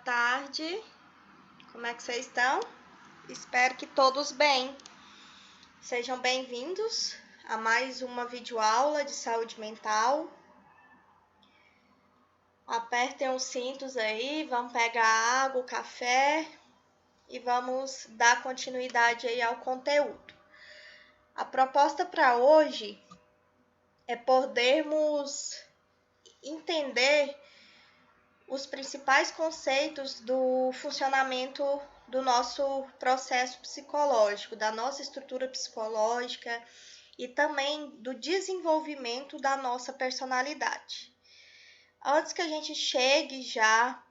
tarde. Como é que vocês estão? Espero que todos bem. Sejam bem-vindos a mais uma videoaula de saúde mental. Apertem os cintos aí, vamos pegar água, café e vamos dar continuidade aí ao conteúdo. A proposta para hoje é podermos entender os principais conceitos do funcionamento do nosso processo psicológico, da nossa estrutura psicológica e também do desenvolvimento da nossa personalidade. Antes que a gente chegue já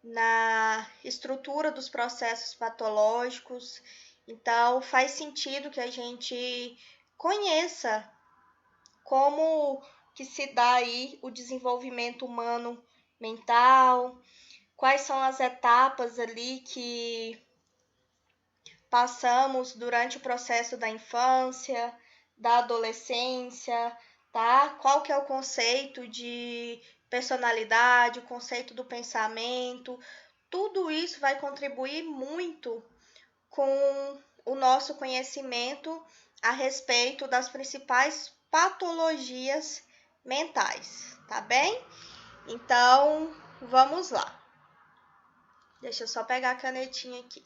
na estrutura dos processos patológicos, então faz sentido que a gente conheça como que se dá aí o desenvolvimento humano mental, quais são as etapas ali que passamos durante o processo da infância, da adolescência, tá? Qual que é o conceito de personalidade, o conceito do pensamento, tudo isso vai contribuir muito com o nosso conhecimento a respeito das principais patologias mentais, tá bem? Então, vamos lá. Deixa eu só pegar a canetinha aqui.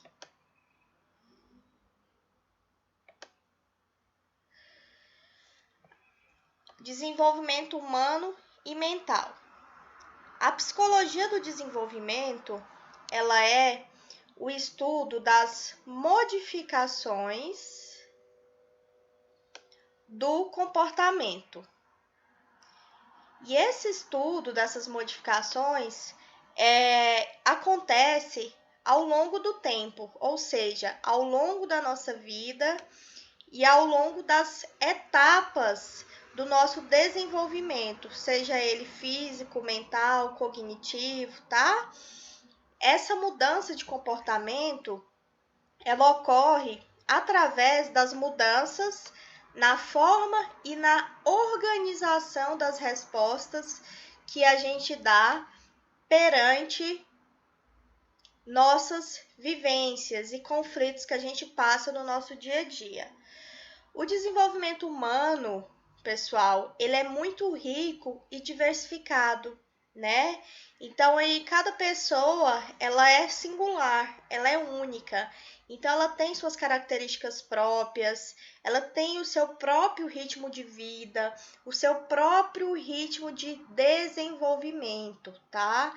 Desenvolvimento humano e mental. A psicologia do desenvolvimento, ela é o estudo das modificações do comportamento. E esse estudo dessas modificações acontece ao longo do tempo, ou seja, ao longo da nossa vida e ao longo das etapas do nosso desenvolvimento, seja ele físico, mental, cognitivo, tá? Essa mudança de comportamento, ela ocorre através das mudanças na forma e na organização das respostas que a gente dá perante nossas vivências e conflitos que a gente passa no nosso dia a dia. O desenvolvimento humano, pessoal, ele é muito rico e diversificado, né? Então, aí, cada pessoa, ela é singular, ela é única. Então, ela tem suas características próprias, ela tem o seu próprio ritmo de vida, o seu próprio ritmo de desenvolvimento, tá?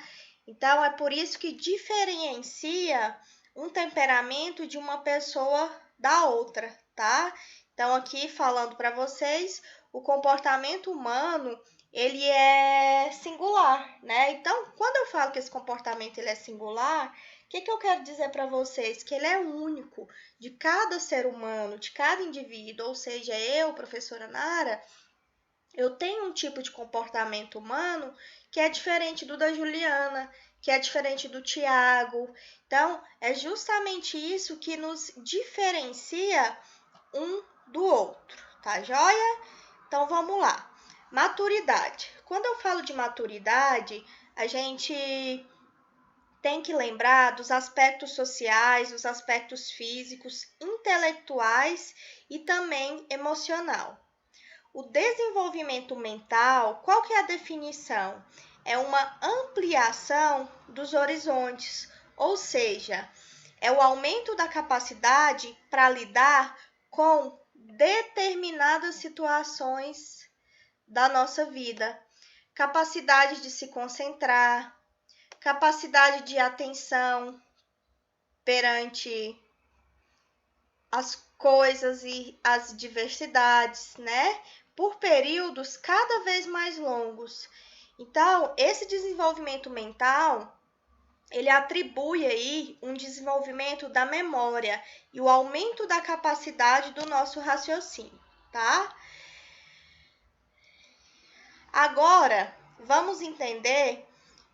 Então, é por isso que diferencia um temperamento de uma pessoa da outra, tá? Então, aqui falando para vocês, o comportamento humano, ele é singular, né? Então, quando eu falo que esse comportamento ele é singular, o que eu quero dizer para vocês? Que ele é único de cada ser humano, de cada indivíduo, ou seja, eu, professora Nara, eu tenho um tipo de comportamento humano que é diferente do da Juliana, que é diferente do Tiago. Então, é justamente isso que nos diferencia um do outro, tá joia? Então, vamos lá. Maturidade. Quando eu falo de maturidade, a gente tem que lembrar dos aspectos sociais, dos aspectos físicos, intelectuais e também emocional. O desenvolvimento mental, qual que é a definição? É uma ampliação dos horizontes, ou seja, é o aumento da capacidade para lidar com determinadas situações da nossa vida. Capacidade de se concentrar, capacidade de atenção perante as coisas e as diversidades, né? Por períodos cada vez mais longos. Então, esse desenvolvimento mental, ele atribui aí um desenvolvimento da memória e o aumento da capacidade do nosso raciocínio, tá? Agora, vamos entender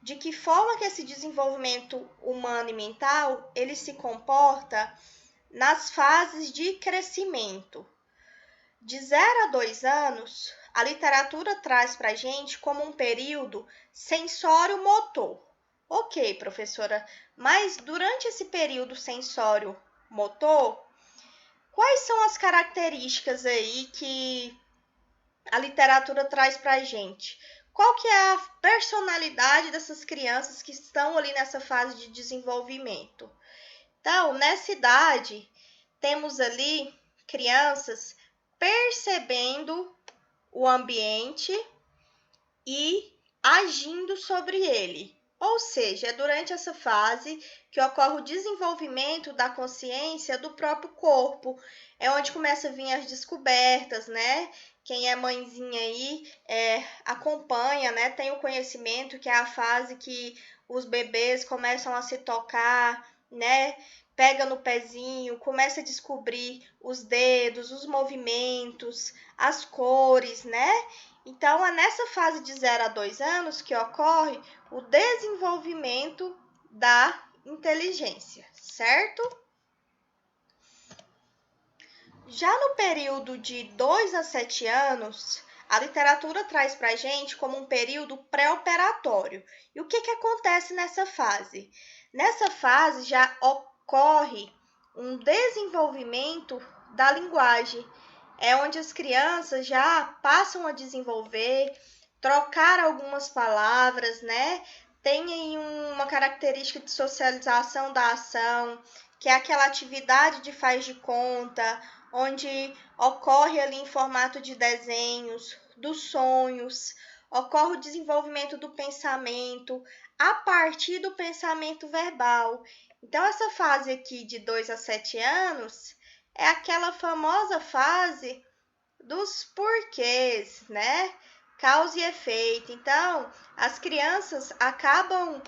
de que forma que esse desenvolvimento humano e mental, ele se comporta nas fases de crescimento. De 0 a 2 anos, a literatura traz para a gente como um período sensório-motor, Ok, professora, mas durante esse período sensório motor, quais são as características aí que a literatura traz para a gente? Qual que é a personalidade dessas crianças que estão ali nessa fase de desenvolvimento? Então, nessa idade, temos ali crianças percebendo o ambiente e agindo sobre ele. Ou seja, é durante essa fase que ocorre o desenvolvimento da consciência do próprio corpo. É onde começa a vir as descobertas, né? Quem é mãezinha aí acompanha, né? Tem o conhecimento que é a fase que os bebês começam a se tocar, né? Pega no pezinho, começa a descobrir os dedos, os movimentos, as cores, né? Então, é nessa fase de 0 a 2 anos que ocorre o desenvolvimento da inteligência, certo? Já no período de 2 a 7 anos, a literatura traz para a gente como um período pré-operatório. E o que acontece nessa fase? Nessa fase já ocorre um desenvolvimento da linguagem. É onde as crianças já passam a desenvolver, trocar algumas palavras, né? Tem uma característica de socialização da ação, que é aquela atividade de faz de conta, onde ocorre ali em formato de desenhos, dos sonhos, ocorre o desenvolvimento do pensamento a partir do pensamento verbal. Então, essa fase aqui de 2 a 7 anos é aquela famosa fase dos porquês, né? Causa e efeito. Então, as crianças acabam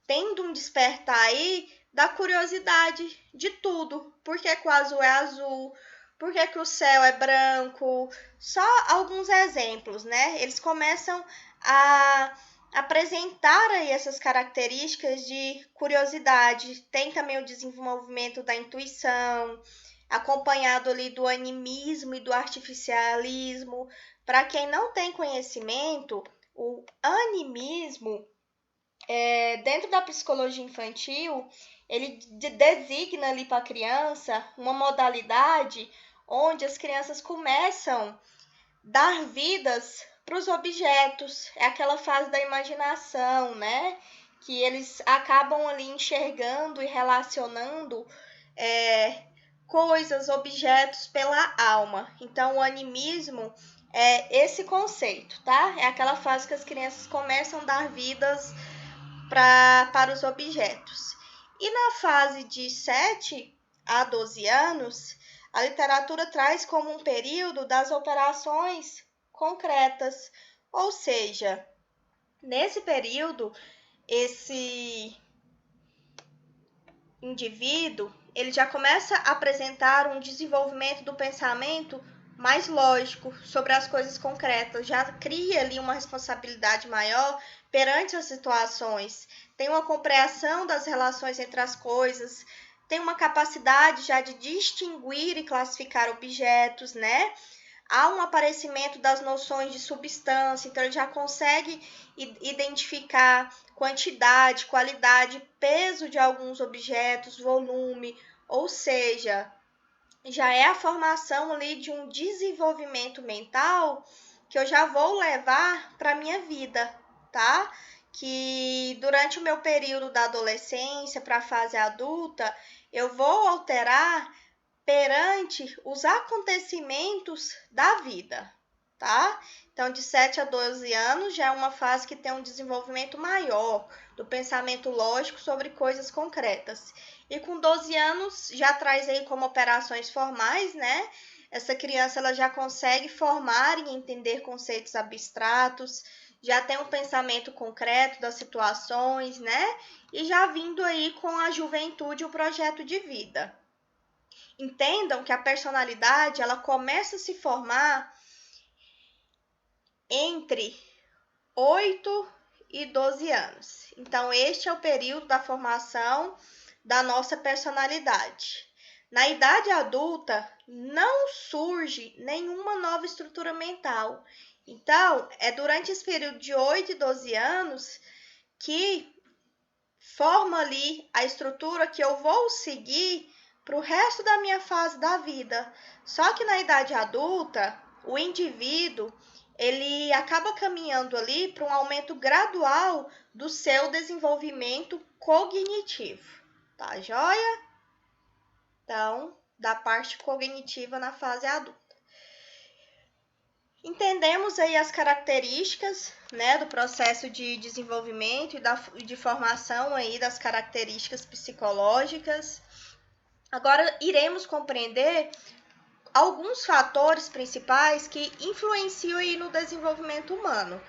tendo um despertar aí da curiosidade de tudo. Por que o azul é azul? Por que o céu é branco? Só alguns exemplos, né? Eles começam a apresentar aí essas características de curiosidade. Tem também o desenvolvimento da intuição, acompanhado ali do animismo e do artificialismo. Para quem não tem conhecimento, o animismo dentro da psicologia infantil, ele designa ali para a criança uma modalidade onde as crianças começam a dar vidas para os objetos. É aquela fase da imaginação, né? Que eles acabam ali enxergando e relacionando coisas, objetos pela alma. Então, o animismo é esse conceito, tá? É aquela fase que as crianças começam a dar vidas para os objetos. E na fase de 7 a 12 anos, a literatura traz como um período das operações concretas, ou seja, nesse período, esse indivíduo ele já começa a apresentar um desenvolvimento do pensamento mais lógico sobre as coisas concretas, já cria ali uma responsabilidade maior perante as situações, tem uma compreensão das relações entre as coisas, tem uma capacidade já de distinguir e classificar objetos, né? Há um aparecimento das noções de substância, então ele já consegue identificar quantidade, qualidade, peso de alguns objetos, volume, ou seja, já é a formação ali de um desenvolvimento mental que eu já vou levar para a minha vida, tá? Que durante o meu período da adolescência para a fase adulta, eu vou alterar perante os acontecimentos da vida, tá? Então, de 7 a 12 anos já é uma fase que tem um desenvolvimento maior do pensamento lógico sobre coisas concretas. E com 12 anos já traz aí como operações formais, né? Essa criança ela já consegue formar e entender conceitos abstratos, já tem um pensamento concreto das situações, né? E já vindo aí com a juventude o projeto de vida. Entendam que a personalidade ela começa a se formar entre 8 e 12 anos. Então, este é o período da formação da nossa personalidade. Na idade adulta, não surge nenhuma nova estrutura mental. Então, é durante esse período de 8 e 12 anos que forma ali a estrutura que eu vou seguir para o resto da minha fase da vida. Só que na idade adulta, o indivíduo ele acaba caminhando ali para um aumento gradual do seu desenvolvimento cognitivo, tá joia? Então, da parte cognitiva na fase adulta. Entendemos aí as características, né, do processo de desenvolvimento e de formação aí das características psicológicas. Agora iremos compreender alguns fatores principais que influenciam aí no desenvolvimento humano.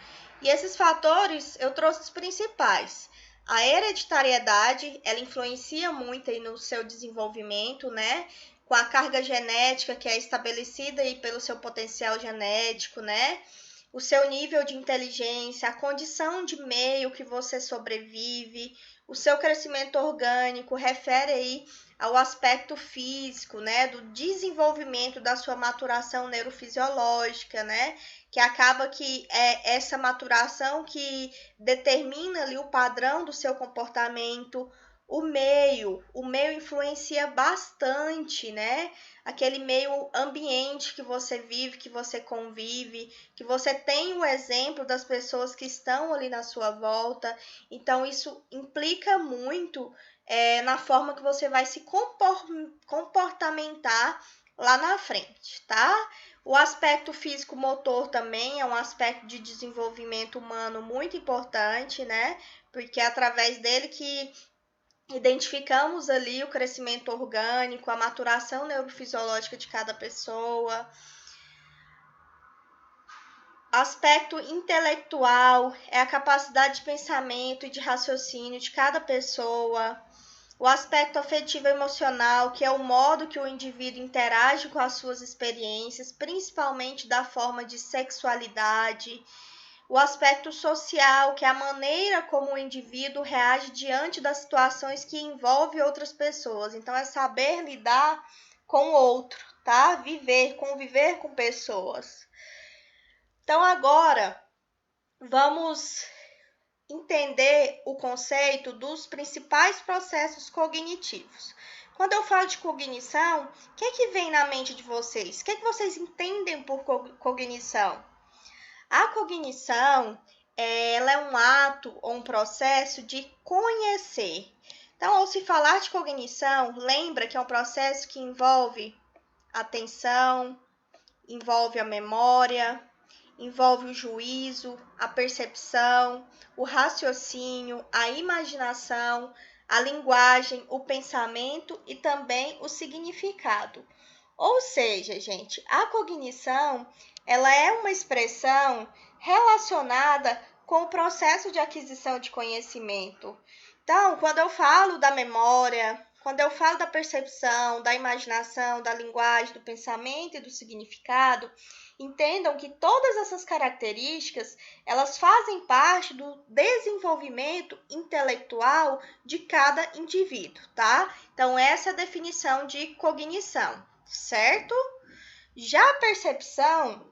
E esses fatores eu trouxe os principais. A hereditariedade, ela influencia muito aí no seu desenvolvimento, né? Com a carga genética que é estabelecida aí pelo seu potencial genético, né? O seu nível de inteligência, a condição de meio que você sobrevive, o seu crescimento orgânico refere aí ao aspecto físico, né, do desenvolvimento da sua maturação neurofisiológica, né, que acaba que é essa maturação que determina ali o padrão do seu comportamento. O meio influencia bastante, né? Aquele meio ambiente que você vive, que você convive, que você tem o exemplo das pessoas que estão ali na sua volta. Então, isso implica muito na forma que você vai se comportamentar lá na frente, tá? O aspecto físico-motor também é um aspecto de desenvolvimento humano muito importante, né? Porque é através dele que identificamos ali o crescimento orgânico, a maturação neurofisiológica de cada pessoa. Aspecto intelectual é a capacidade de pensamento e de raciocínio de cada pessoa. O aspecto afetivo emocional, que é o modo que o indivíduo interage com as suas experiências, principalmente da forma de sexualidade. O aspecto social, que é a maneira como o indivíduo reage diante das situações que envolvem outras pessoas. Então, é saber lidar com o outro, tá? Conviver com pessoas. Então, agora, vamos entender o conceito dos principais processos cognitivos. Quando eu falo de cognição, o que vem na mente de vocês? O que vocês entendem por cognição? A cognição, ela é um ato ou um processo de conhecer. Então, ao se falar de cognição, lembra que é um processo que envolve a atenção, envolve a memória, envolve o juízo, a percepção, o raciocínio, a imaginação, a linguagem, o pensamento e também o significado. Ou seja, gente, a cognição, ela é uma expressão relacionada com o processo de aquisição de conhecimento. Então, quando eu falo da memória, quando eu falo da percepção, da imaginação, da linguagem, do pensamento e do significado, entendam que todas essas características, elas fazem parte do desenvolvimento intelectual de cada indivíduo, tá? Então, essa é a definição de cognição, certo? Já a percepção,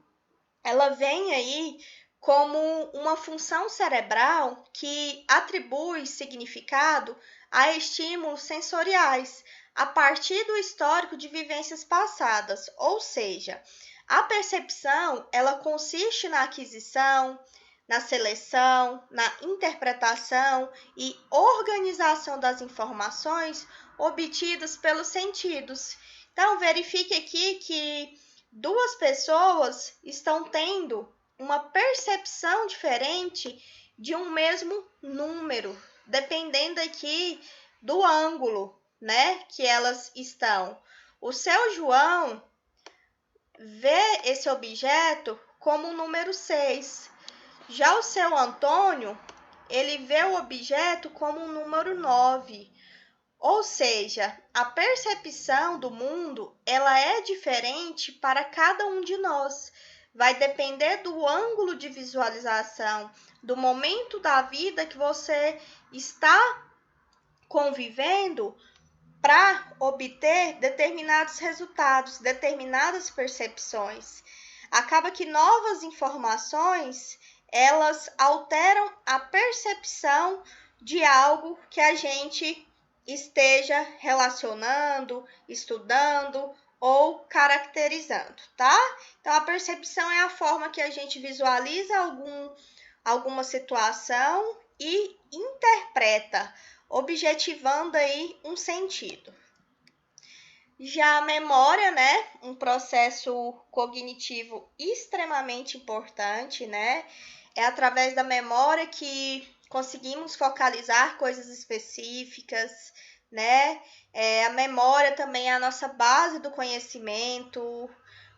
ela vem aí como uma função cerebral que atribui significado a estímulos sensoriais a partir do histórico de vivências passadas, ou seja, a percepção, ela consiste na aquisição, na seleção, na interpretação e organização das informações obtidas pelos sentidos. Então, verifique aqui que duas pessoas estão tendo uma percepção diferente de um mesmo número, dependendo aqui do ângulo, né, que elas estão. O seu João vê esse objeto como o número 6. Já o seu Antônio, ele vê o objeto como o número 9. Ou seja, a percepção do mundo, ela é diferente para cada um de nós. Vai depender do ângulo de visualização, do momento da vida que você está convivendo para obter determinados resultados, determinadas percepções. acaba que novas informações, elas alteram a percepção de algo que a gente esteja relacionando, estudando ou caracterizando, tá? Então, a percepção é a forma que a gente visualiza alguma situação e interpreta, objetivando aí um sentido. Já a memória, né, um processo cognitivo extremamente importante, né? É através da memória que conseguimos focalizar coisas específicas, né? A memória também é a nossa base do conhecimento.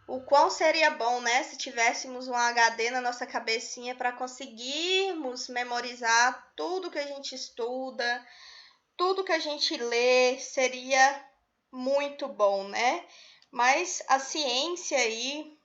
O quão seria bom, né, se tivéssemos um HD na nossa cabecinha para conseguirmos memorizar tudo que a gente estuda, tudo que a gente lê, seria muito bom, né? Mas a ciência aí,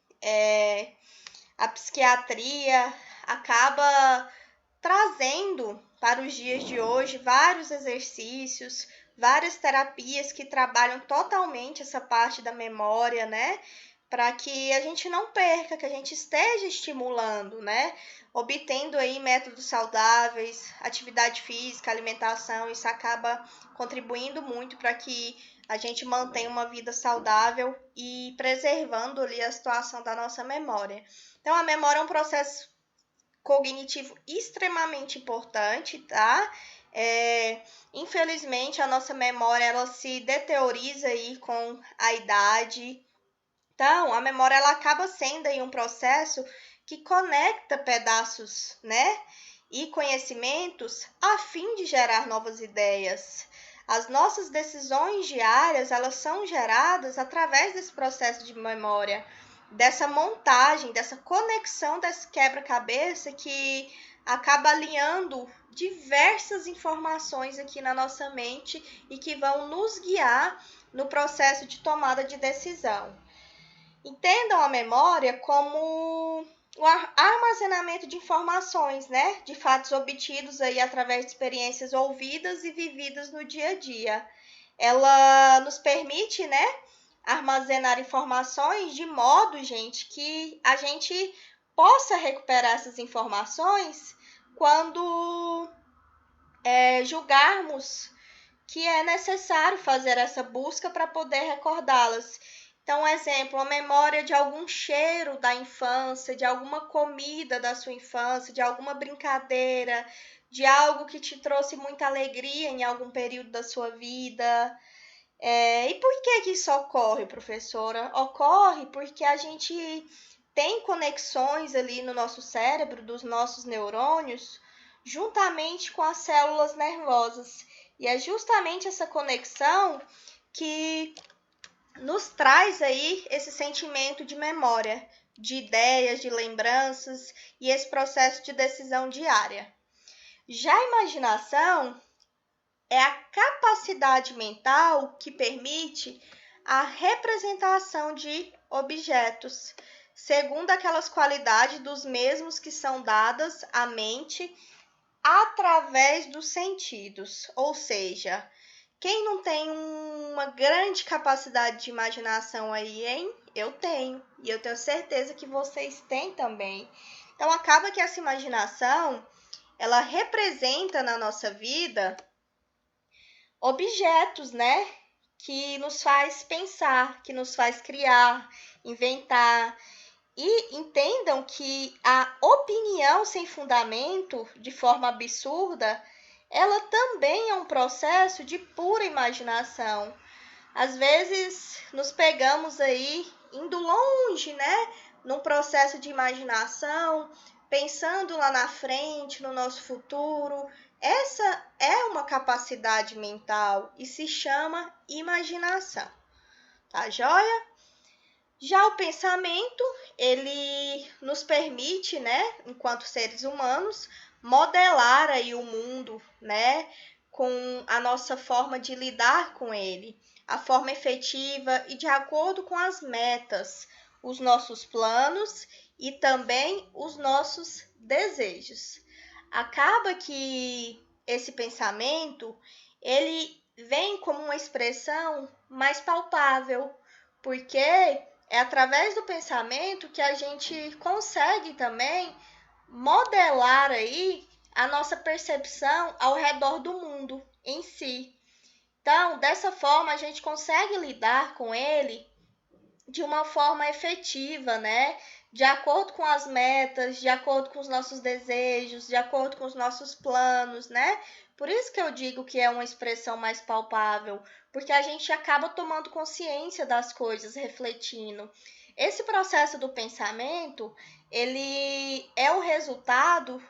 a psiquiatria acaba trazendo para os dias de hoje vários exercícios, várias terapias que trabalham totalmente essa parte da memória, né? Para que a gente não perca, que a gente esteja estimulando, né? Obtendo aí métodos saudáveis, atividade física, alimentação, isso acaba contribuindo muito para que a gente mantenha uma vida saudável e preservando ali a situação da nossa memória. Então, a memória é um processo cognitivo extremamente importante, tá? Infelizmente, a nossa memória ela se deterioriza aí com a idade. Então, a memória ela acaba sendo aí um processo que conecta pedaços, né? E conhecimentos a fim de gerar novas ideias. As nossas decisões diárias, elas são geradas através desse processo de memória, dessa montagem, dessa conexão desse quebra-cabeça que acaba alinhando diversas informações aqui na nossa mente e que vão nos guiar no processo de tomada de decisão. Entendam a memória como o armazenamento de informações, né? De fatos obtidos aí através de experiências ouvidas e vividas no dia a dia. Ela nos permite, né, armazenar informações de modo, gente, que a gente possa recuperar essas informações quando julgarmos que é necessário fazer essa busca para poder recordá-las. Então, um exemplo, a memória de algum cheiro da infância, de alguma comida da sua infância, de alguma brincadeira, de algo que te trouxe muita alegria em algum período da sua vida. E por que isso ocorre, professora? Ocorre porque a gente tem conexões ali no nosso cérebro, dos nossos neurônios, juntamente com as células nervosas. E é justamente essa conexão que nos traz aí esse sentimento de memória, de ideias, de lembranças e esse processo de decisão diária. Já a imaginação é a capacidade mental que permite a representação de objetos, segundo aquelas qualidades dos mesmos que são dadas à mente através dos sentidos, ou seja, quem não tem uma grande capacidade de imaginação aí, hein? Eu tenho, e eu tenho certeza que vocês têm também. Então, acaba que essa imaginação, ela representa na nossa vida objetos, né? Que nos faz pensar, que nos faz criar, inventar. E entendam que a opinião sem fundamento, de forma absurda, ela também é um processo de pura imaginação. Às vezes nos pegamos aí indo longe, né? Num processo de imaginação, pensando lá na frente, no nosso futuro. Essa é uma capacidade mental e se chama imaginação. Tá joia? Já o pensamento, ele nos permite, né, enquanto seres humanos, modelar aí o mundo, né, com a nossa forma de lidar com ele, a forma efetiva e de acordo com as metas, os nossos planos e também os nossos desejos. Acaba que esse pensamento, ele vem como uma expressão mais palpável, porque É através do pensamento que a gente consegue também modelar aí a nossa percepção ao redor do mundo em si. Então, dessa forma, a gente consegue lidar com ele de uma forma efetiva, né? De acordo com as metas, de acordo com os nossos desejos, de acordo com os nossos planos, né? Por isso que eu digo que é uma expressão mais palpável, porque a gente acaba tomando consciência das coisas, refletindo. Esse processo do pensamento, ele é o resultado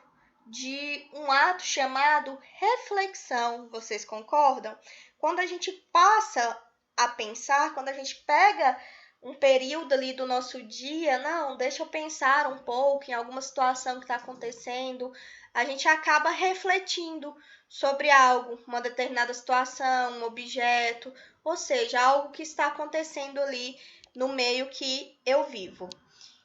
de um ato chamado reflexão. Vocês concordam? Quando a gente passa a pensar, quando a gente pega um período ali do nosso dia, não, deixa eu pensar um pouco em alguma situação que está acontecendo, a gente acaba refletindo sobre algo, uma determinada situação, um objeto, ou seja, algo que está acontecendo ali no meio que eu vivo.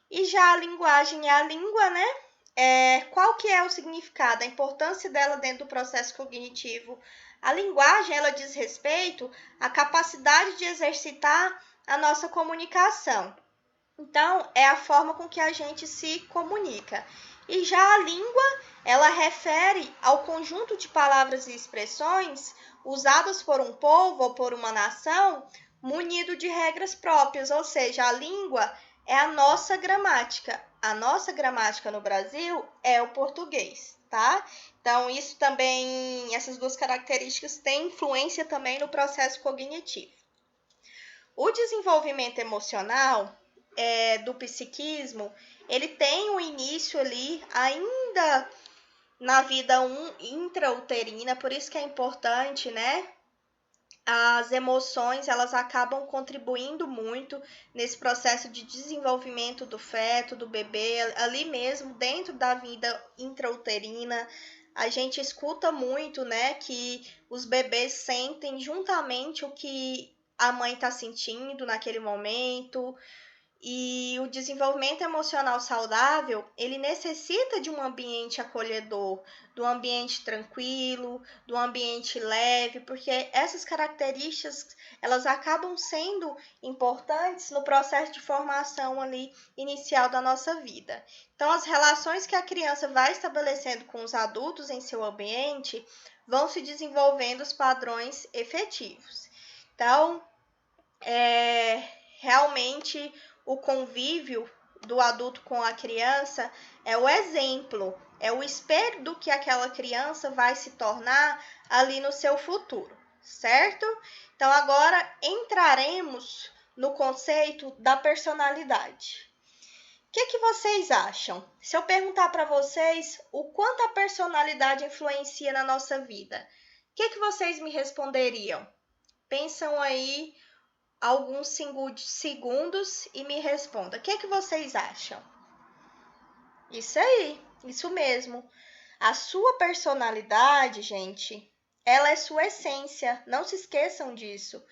E já a linguagem é a língua, né? Qual que é o significado, a importância dela dentro do processo cognitivo? A linguagem, ela diz respeito à capacidade de exercitar a nossa comunicação. Então, é a forma com que a gente se comunica. E já a língua, ela refere ao conjunto de palavras e expressões usadas por um povo ou por uma nação, munido de regras próprias, ou seja, a língua é a nossa gramática. A nossa gramática no Brasil é o português, tá? Então, isso também, essas duas características têm influência também no processo cognitivo. O desenvolvimento emocional do psiquismo, ele tem um início ali ainda na vida intrauterina, por isso que é importante, né? As emoções, elas acabam contribuindo muito nesse processo de desenvolvimento do feto, do bebê, ali mesmo, dentro da vida intrauterina. A gente escuta muito, né, que os bebês sentem juntamente o que a mãe está sentindo naquele momento. E o desenvolvimento emocional saudável, ele necessita de um ambiente acolhedor, de um ambiente tranquilo, de um ambiente leve, porque essas características, elas acabam sendo importantes no processo de formação ali inicial da nossa vida. Então, as relações que a criança vai estabelecendo com os adultos em seu ambiente vão se desenvolvendo os padrões efetivos. Então, realmente o convívio do adulto com a criança é o exemplo, é o espelho do que aquela criança vai se tornar ali no seu futuro, certo? Então, agora entraremos no conceito da personalidade. O que vocês acham? Se eu perguntar para vocês o quanto a personalidade influencia na nossa vida, o que vocês me responderiam? Pensam aí alguns segundos e me responda. O que vocês acham? Isso aí, isso mesmo. A sua personalidade, gente, ela é sua essência. Não se esqueçam disso.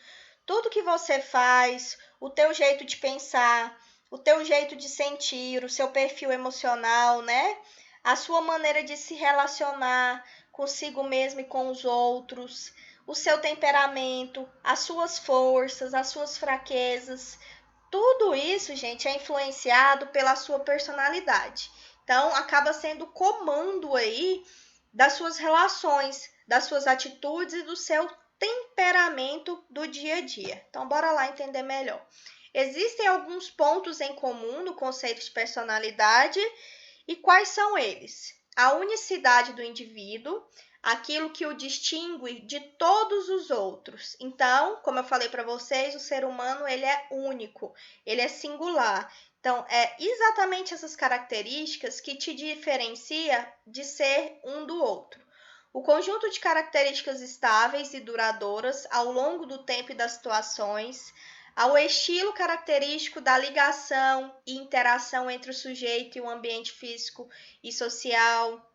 Tudo que você faz, o teu jeito de pensar, o teu jeito de sentir, o seu perfil emocional, né? A sua maneira de se relacionar consigo mesmo e com os outros, o seu temperamento, as suas forças, as suas fraquezas, tudo isso, gente, é influenciado pela sua personalidade. Então, acaba sendo o comando aí das suas relações, das suas atitudes e do seu temperamento do dia a dia. Então, bora lá entender melhor. Existem alguns pontos em comum no conceito de personalidade, e quais são eles? A unicidade do indivíduo, aquilo que o distingue de todos os outros. Então, como eu falei para vocês, o ser humano ele é único, ele é singular. Então, é exatamente essas características que te diferencia de ser um do outro. O conjunto de características estáveis e duradouras ao longo do tempo e das situações, ao estilo característico da ligação e interação entre o sujeito e o ambiente físico e social,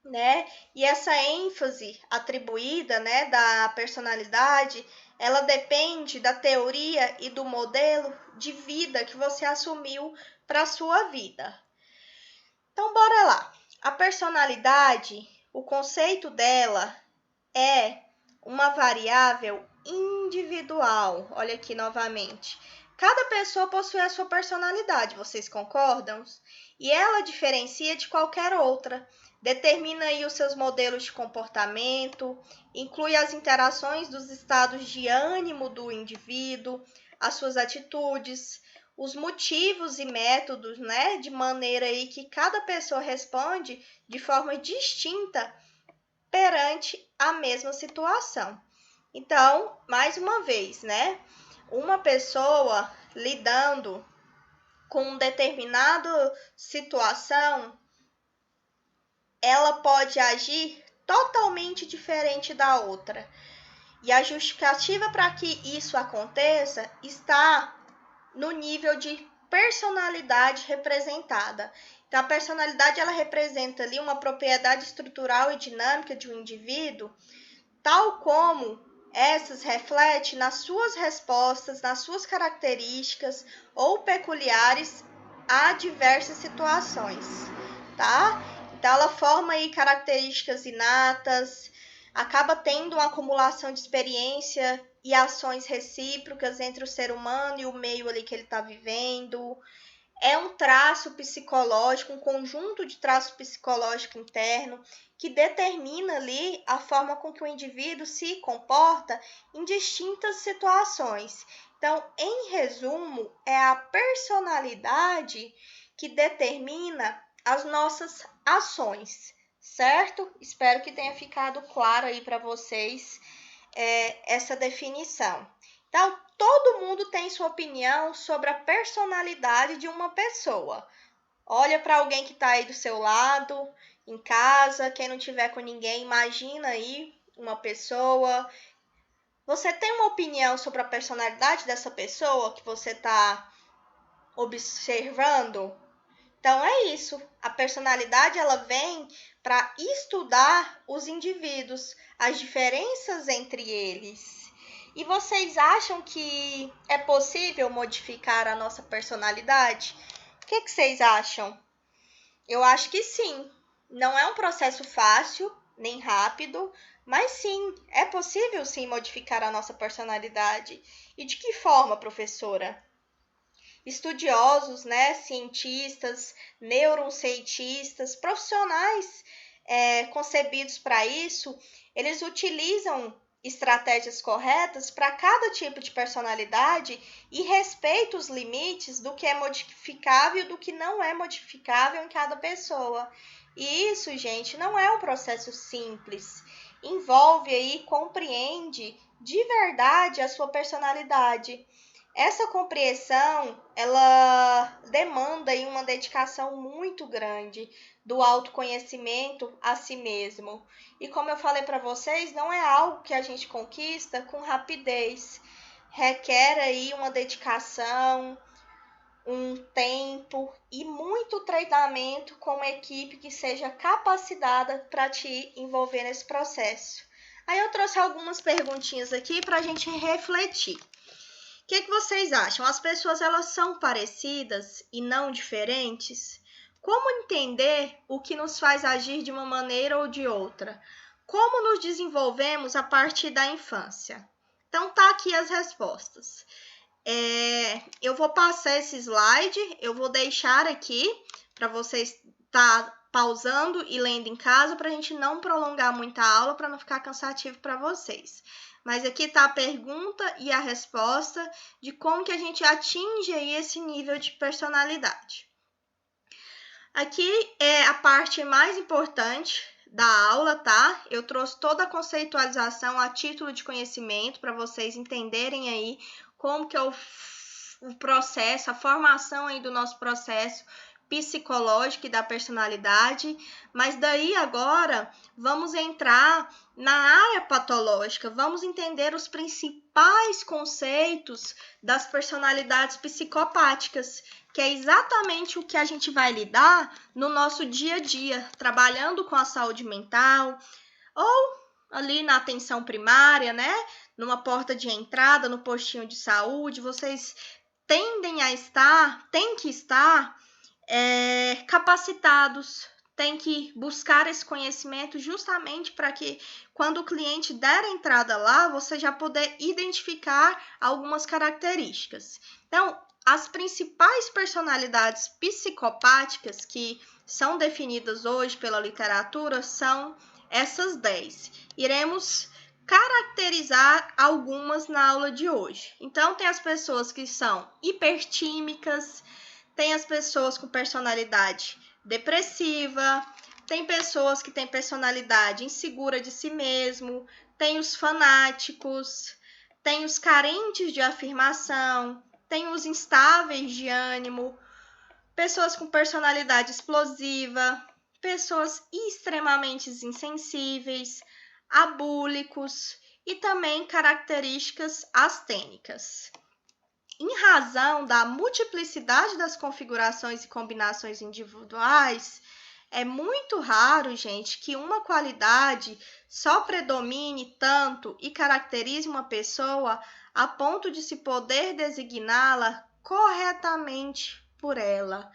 né? E essa ênfase atribuída, né, da personalidade, ela depende da teoria e do modelo de vida que você assumiu para a sua vida. Então, bora lá. A personalidade, o conceito dela é uma variável individual. Olha aqui novamente. Cada pessoa possui a sua personalidade, vocês concordam? E ela diferencia de qualquer outra. Determina aí os seus modelos de comportamento, inclui as interações dos estados de ânimo do indivíduo, as suas atitudes, os motivos e métodos, né, de maneira aí que cada pessoa responde de forma distinta perante a mesma situação. Então, mais uma vez, né, uma pessoa lidando com determinada situação, ela pode agir totalmente diferente da outra. E a justificativa para que isso aconteça está no nível de personalidade representada. Então, a personalidade ela representa ali uma propriedade estrutural e dinâmica de um indivíduo, tal como essas refletem nas suas respostas, nas suas características ou peculiares a diversas situações, tá? Então, ela forma aí características inatas, acaba tendo uma acumulação de experiência e ações recíprocas entre o ser humano e o meio ali que ele está vivendo. É um traço psicológico, um conjunto de traços psicológicos interno que determina ali a forma com que o indivíduo se comporta em distintas situações. Então, em resumo, é a personalidade que determina as nossas ações, certo? Espero que tenha ficado claro aí para vocês essa definição. Então, todo mundo tem sua opinião sobre a personalidade de uma pessoa. Olha para alguém que está aí do seu lado, em casa, quem não tiver com ninguém, imagina aí uma pessoa. Você tem uma opinião sobre a personalidade dessa pessoa que você está observando? Então é isso. A personalidade ela vem para estudar os indivíduos, as diferenças entre eles. E vocês acham que é possível modificar a nossa personalidade? O que vocês acham? Eu acho que sim. Não é um processo fácil, nem rápido, mas sim, é possível sim modificar a nossa personalidade. E de que forma, professora? Estudiosos, né, cientistas, neurocientistas, profissionais concebidos para isso, eles utilizam estratégias corretas para cada tipo de personalidade e respeitam os limites do que é modificável e do que não é modificável em cada pessoa. E isso, gente, não é um processo simples. Envolve aí, compreende de verdade a sua personalidade. Essa compreensão, ela demanda aí uma dedicação muito grande do autoconhecimento a si mesmo. E como eu falei para vocês, não é algo que a gente conquista com rapidez. Requer aí uma dedicação, um tempo e muito treinamento com uma equipe que seja capacitada para te envolver nesse processo. Aí eu trouxe algumas perguntinhas aqui para a gente refletir. O que vocês acham? As pessoas elas são parecidas e não diferentes? Como entender o que nos faz agir de uma maneira ou de outra? Como nos desenvolvemos a partir da infância? Então tá aqui as respostas. Eu vou passar esse slide, eu vou deixar aqui para vocês pausando e lendo em casa para a gente não prolongar muito a aula para não ficar cansativo para vocês. Mas aqui está a pergunta e a resposta de como que a gente atinge aí esse nível de personalidade. Aqui é a parte mais importante da aula, tá? Eu trouxe toda a conceitualização a título de conhecimento para vocês entenderem aí como que é o processo, a formação aí do nosso processo psicológico e da personalidade, mas daí agora vamos entrar na área patológica, vamos entender os principais conceitos das personalidades psicopáticas, que é exatamente o que a gente vai lidar no nosso dia a dia, trabalhando com a saúde mental ou ali na atenção primária, né? Numa porta de entrada, no postinho de saúde, vocês têm que estar capacitados, tem que buscar esse conhecimento justamente para que, quando o cliente der a entrada lá, você já poder identificar algumas características. Então, as principais personalidades psicopáticas que são definidas hoje pela literatura são essas 10. Iremos caracterizar algumas na aula de hoje. Então, tem as pessoas que são hipertímicas, tem as pessoas com personalidade depressiva, tem pessoas que têm personalidade insegura de si mesmo, tem os fanáticos, tem os carentes de afirmação, tem os instáveis de ânimo, pessoas com personalidade explosiva, pessoas extremamente insensíveis, abúlicos e também características astênicas. Em razão da multiplicidade das configurações e combinações individuais, é muito raro, gente, que uma qualidade só predomine tanto e caracterize uma pessoa a ponto de se poder designá-la corretamente por ela.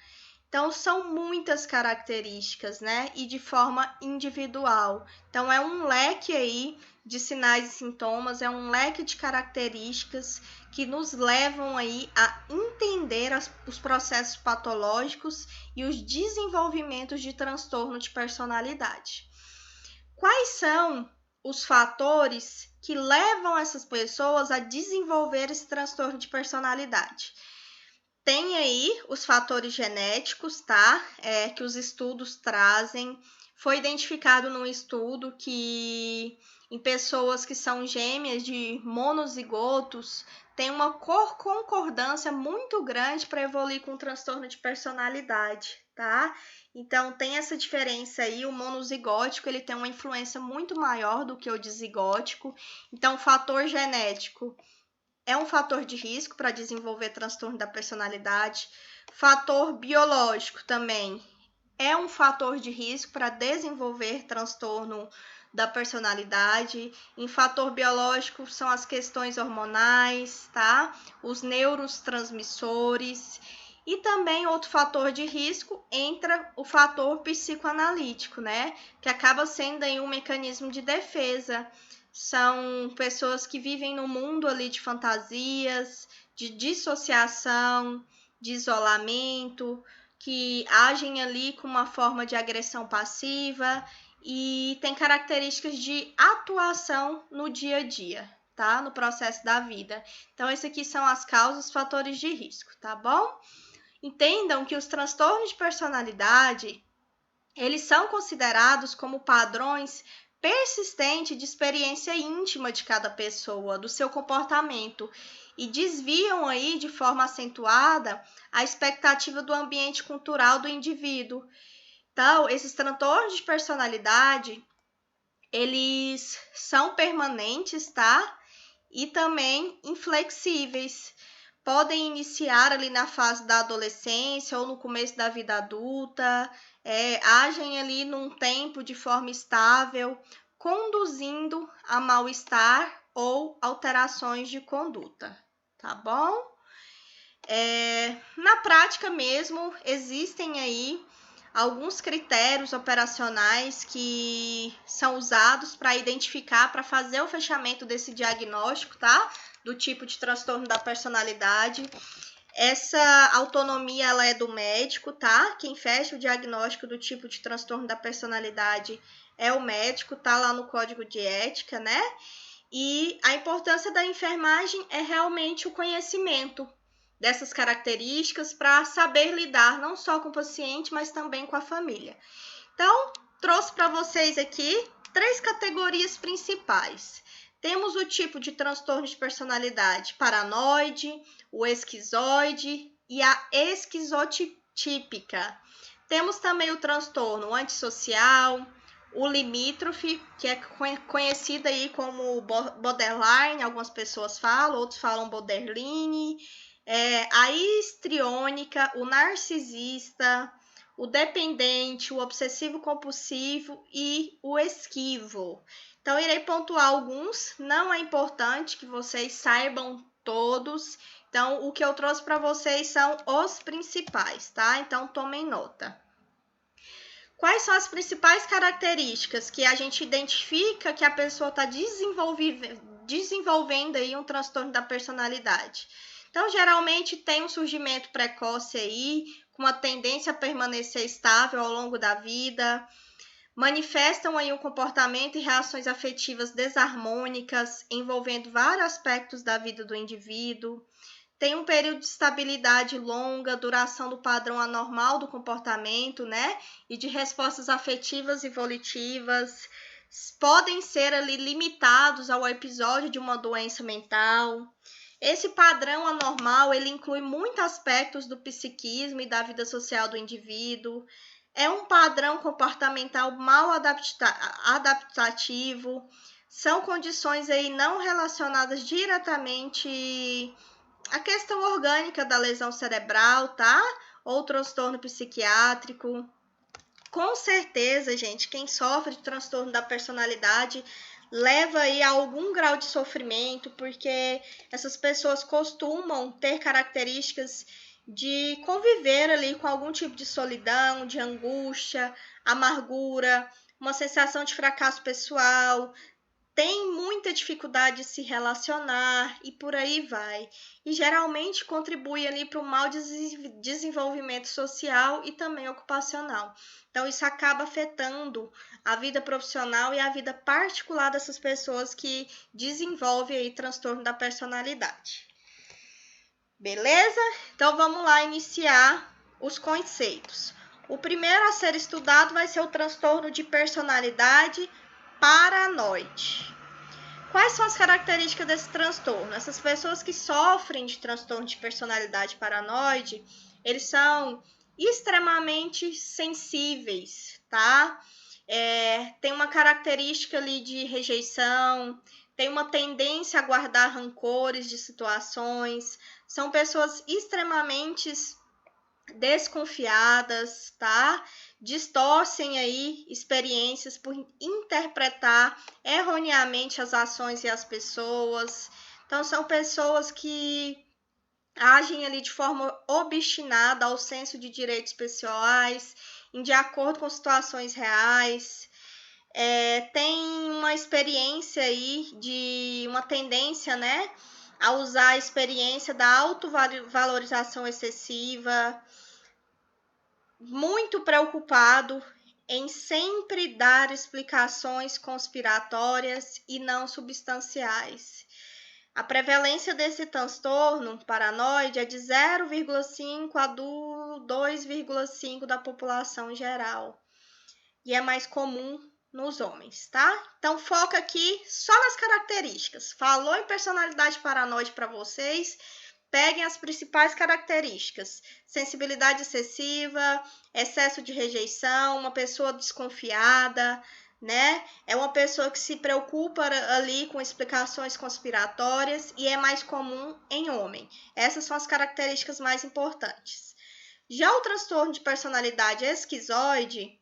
Então, são muitas características, né? E de forma individual. Então, é um leque aí de sinais e sintomas, é um leque de características que nos levam aí a entender os processos patológicos e os desenvolvimentos de transtorno de personalidade. Quais são os fatores que levam essas pessoas a desenvolver esse transtorno de personalidade? Tem aí os fatores genéticos, tá? Que os estudos trazem. Foi identificado num estudo que em pessoas que são gêmeas de monozigotos tem uma concordância muito grande para evoluir com transtorno de personalidade, tá? Então tem essa diferença aí, o monozigótico ele tem uma influência muito maior do que o dizigótico. Então o fator genético é um fator de risco para desenvolver transtorno da personalidade. Fator biológico também é um fator de risco para desenvolver transtorno da personalidade. Em fator biológico são as questões hormonais, tá? Os neurotransmissores. E também outro fator de risco entra o fator psicoanalítico, né? Que acaba sendo aí um mecanismo de defesa. São pessoas que vivem no mundo ali de fantasias, de dissociação, de isolamento, que agem ali com uma forma de agressão passiva e tem características de atuação no dia a dia, tá? No processo da vida. Então, esses aqui são as causas, fatores de risco, tá bom? Entendam que os transtornos de personalidade, eles são considerados como padrões persistente de experiência íntima de cada pessoa, do seu comportamento, e desviam aí de forma acentuada a expectativa do ambiente cultural do indivíduo. Então, esses transtornos de personalidade, eles são permanentes, tá? E também inflexíveis. Podem iniciar ali na fase da adolescência ou no começo da vida adulta, agem ali num tempo de forma estável, conduzindo a mal-estar ou alterações de conduta, tá bom? Na prática mesmo, existem aí alguns critérios operacionais que são usados para identificar, para fazer o fechamento desse diagnóstico, tá? Do tipo de transtorno da personalidade. Essa autonomia ela é do médico, tá? Quem fecha o diagnóstico do tipo de transtorno da personalidade é o médico, tá lá no código de ética, né? E a importância da enfermagem é realmente o conhecimento dessas características para saber lidar não só com o paciente, mas também com a família. Então, trouxe para vocês aqui 3 categorias principais. Temos o tipo de transtorno de personalidade paranoide, o esquizoide e a esquizotípica. Temos também o transtorno antissocial, o limítrofe, que é conhecido aí como borderline, algumas pessoas falam, outros falam borderline, a histriônica, o narcisista, o dependente, o obsessivo-compulsivo e o esquivo. Então, irei pontuar alguns, não é importante que vocês saibam todos. Então, o que eu trouxe para vocês são os principais, tá? Então, tomem nota. Quais são as principais características que a gente identifica que a pessoa está desenvolvendo aí um transtorno da personalidade? Então, geralmente tem um surgimento precoce aí, com uma tendência a permanecer estável ao longo da vida, manifestam aí um comportamento e reações afetivas desarmônicas, envolvendo vários aspectos da vida do indivíduo, tem um período de estabilidade longa, duração do padrão anormal do comportamento, né? E de respostas afetivas e volitivas, podem ser ali limitados ao episódio de uma doença mental. Esse padrão anormal, ele inclui muitos aspectos do psiquismo e da vida social do indivíduo. É um padrão comportamental mal adaptativo. São condições aí não relacionadas diretamente à questão orgânica da lesão cerebral, tá? Ou transtorno psiquiátrico. Com certeza, gente, quem sofre de transtorno da personalidade leva aí a algum grau de sofrimento, porque essas pessoas costumam ter características de conviver ali com algum tipo de solidão, de angústia, amargura, uma sensação de fracasso pessoal, tem muita dificuldade de se relacionar e por aí vai. E geralmente contribui ali para o mau desenvolvimento social e também ocupacional. Então, isso acaba afetando a vida profissional e a vida particular dessas pessoas que desenvolvem aí transtorno da personalidade. Beleza? Então, vamos lá iniciar os conceitos. O primeiro a ser estudado vai ser o transtorno de personalidade paranoide. Quais são as características desse transtorno? Essas pessoas que sofrem de transtorno de personalidade paranoide, eles são extremamente sensíveis, tá? Tem uma característica ali de rejeição, tem uma tendência a guardar rancores de situações, são pessoas extremamente desconfiadas, tá? Distorcem aí experiências por interpretar erroneamente as ações e as pessoas. Então, são pessoas que agem ali de forma obstinada ao senso de direitos pessoais, de acordo com situações reais. Tem uma experiência aí de uma tendência, né, a usar a experiência da autovalorização excessiva, muito preocupado em sempre dar explicações conspiratórias e não substanciais. A prevalência desse transtorno paranoide é de 0,5 a 2,5 da população geral. E é mais comum nos homens, tá? Então, foca aqui só nas características. Falou em personalidade paranoide para vocês, peguem as principais características: sensibilidade excessiva, excesso de rejeição, uma pessoa desconfiada, né? É uma pessoa que se preocupa ali com explicações conspiratórias e é mais comum em homem. Essas são as características mais importantes. Já o transtorno de personalidade esquizoide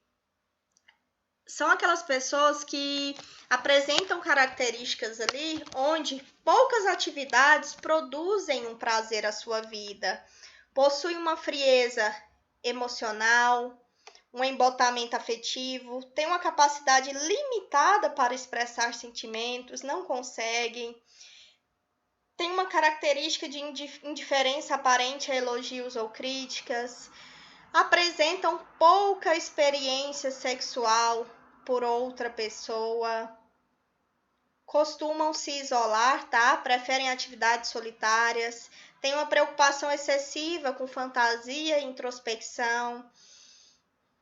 são aquelas pessoas que apresentam características ali onde poucas atividades produzem um prazer à sua vida, possuem uma frieza emocional, um embotamento afetivo, têm uma capacidade limitada para expressar sentimentos, não conseguem, tem uma característica de indiferença aparente a elogios ou críticas, apresentam pouca experiência sexual por outra pessoa, costumam se isolar, tá? Preferem atividades solitárias, têm uma preocupação excessiva com fantasia e introspecção,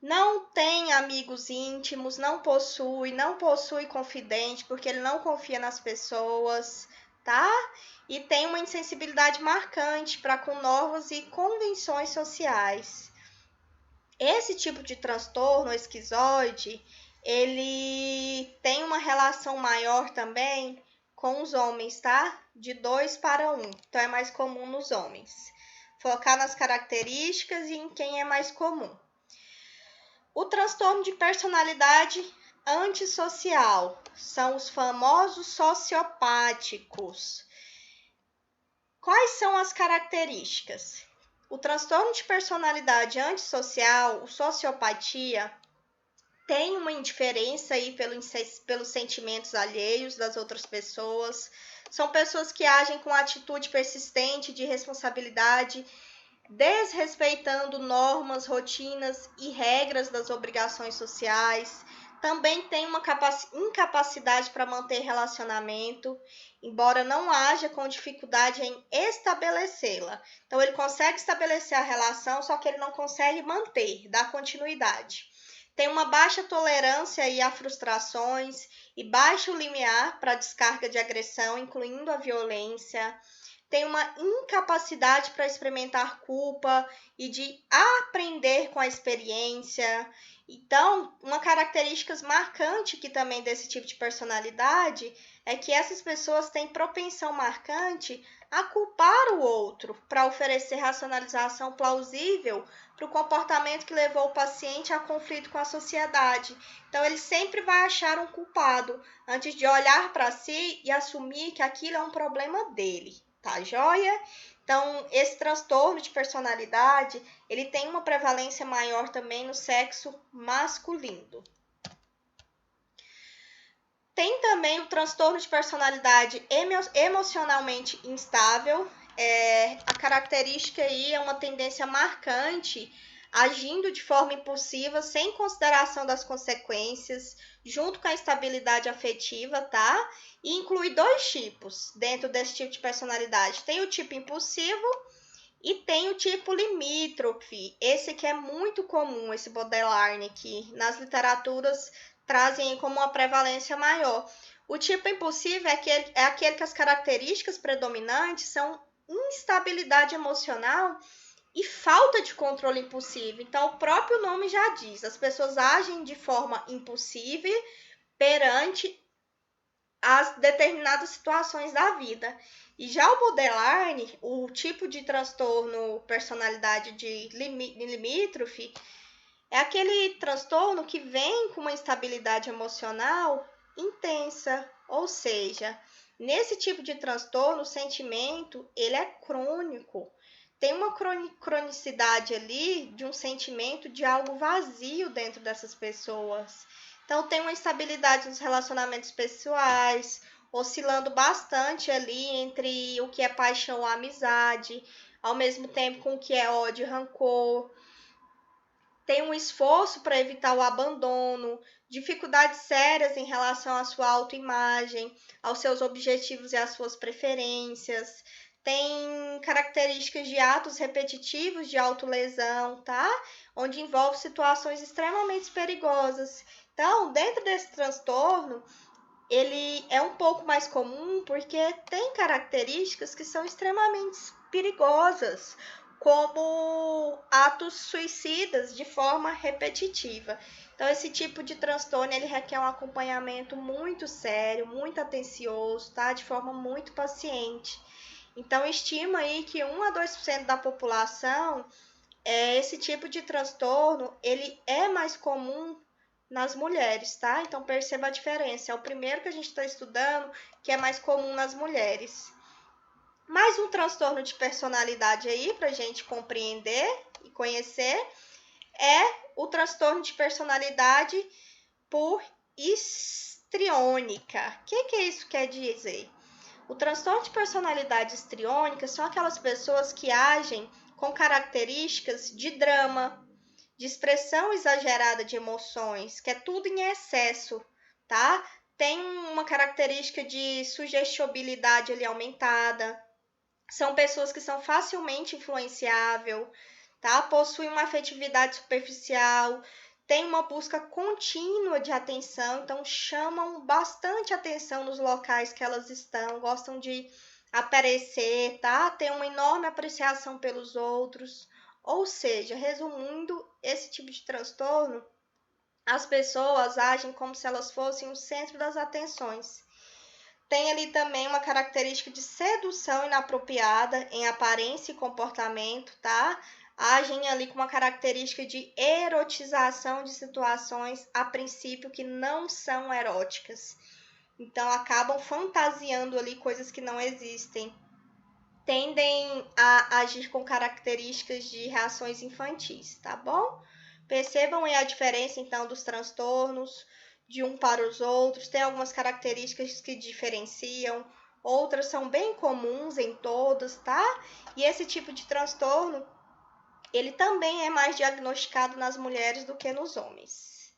não tem amigos íntimos, não possui confidente, porque ele não confia nas pessoas, tá? E tem uma insensibilidade marcante para com normas e convenções sociais. Esse tipo de transtorno esquizoide, ele tem uma relação maior também com os homens, tá? De 2 para 1. Então, é mais comum nos homens. Focar nas características e em quem é mais comum. O transtorno de personalidade antissocial são os famosos sociopáticos. Quais são as características? O transtorno de personalidade antissocial, o sociopatia, tem uma indiferença aí pelos sentimentos alheios das outras pessoas. São pessoas que agem com atitude persistente de responsabilidade, desrespeitando normas, rotinas e regras das obrigações sociais. Também tem uma incapacidade para manter relacionamento, embora não haja com dificuldade em estabelecê-la. Então, ele consegue estabelecer a relação, só que ele não consegue manter, dar continuidade. Tem uma baixa tolerância aí a frustrações e baixo limiar para descarga de agressão, incluindo a violência. Tem uma incapacidade para experimentar culpa e de aprender com a experiência. Então, uma característica marcante que também desse tipo de personalidade é que essas pessoas têm propensão marcante a culpar o outro para oferecer racionalização plausível para o comportamento que levou o paciente a conflito com a sociedade. Então, ele sempre vai achar um culpado antes de olhar para si e assumir que aquilo é um problema dele. Tá joia? Então, esse transtorno de personalidade, ele tem uma prevalência maior também no sexo masculino. Tem também o transtorno de personalidade emocionalmente instável. A característica aí é uma tendência marcante, agindo de forma impulsiva, sem consideração das consequências, junto com a instabilidade afetiva, tá? E inclui dois tipos dentro desse tipo de personalidade. Tem o tipo impulsivo e tem o tipo limítrofe. Esse que é muito comum, esse borderline aqui. Nas literaturas trazem como uma prevalência maior. O tipo impulsivo é aquele que as características predominantes são instabilidade emocional e falta de controle impulsivo. Então, o próprio nome já diz, as pessoas agem de forma impulsiva perante as determinadas situações da vida. E já o borderline, o tipo de transtorno personalidade de limítrofe, é aquele transtorno que vem com uma instabilidade emocional intensa, ou seja, nesse tipo de transtorno, o sentimento, ele é crônico. Tem uma cronicidade ali de um sentimento de algo vazio dentro dessas pessoas. Então, tem uma instabilidade nos relacionamentos pessoais, oscilando bastante ali entre o que é paixão ou amizade, ao mesmo tempo com o que é ódio e rancor. Tem um esforço para evitar o abandono, dificuldades sérias em relação à sua autoimagem, aos seus objetivos e às suas preferências. Tem características de atos repetitivos de autolesão, tá? Onde envolve situações extremamente perigosas. Então, dentro desse transtorno, ele é um pouco mais comum porque tem características que são extremamente perigosas, como atos suicidas de forma repetitiva. Então, esse tipo de transtorno ele requer um acompanhamento muito sério, muito atencioso, tá? De forma muito paciente. Então, estima aí que 1 a 2% da população, esse tipo de transtorno, ele é mais comum nas mulheres, tá? Então, perceba a diferença. É o primeiro que a gente está estudando, que é mais comum nas mulheres. Mais um transtorno de personalidade aí para a gente compreender e conhecer é o transtorno de personalidade por histriônica. O que isso quer dizer? O transtorno de personalidade histriônica são aquelas pessoas que agem com características de drama, de expressão exagerada de emoções, que é tudo em excesso, tá? Tem uma característica de sugestibilidade ali aumentada. São pessoas que são facilmente influenciáveis, tá? Possuem uma afetividade superficial, têm uma busca contínua de atenção, então chamam bastante atenção nos locais que elas estão, gostam de aparecer, tá? Tem uma enorme apreciação pelos outros. Ou seja, resumindo, esse tipo de transtorno, as pessoas agem como se elas fossem o centro das atenções. Tem ali também uma característica de sedução inapropriada em aparência e comportamento, tá? Agem ali com uma característica de erotização de situações, a princípio, que não são eróticas. Então, acabam fantasiando ali coisas que não existem. Tendem a agir com características de reações infantis, tá bom? Percebam aí a diferença, então, dos transtornos de um para os outros. Tem algumas características que diferenciam, outras são bem comuns em todas, tá? E esse tipo de transtorno, ele também é mais diagnosticado nas mulheres do que nos homens.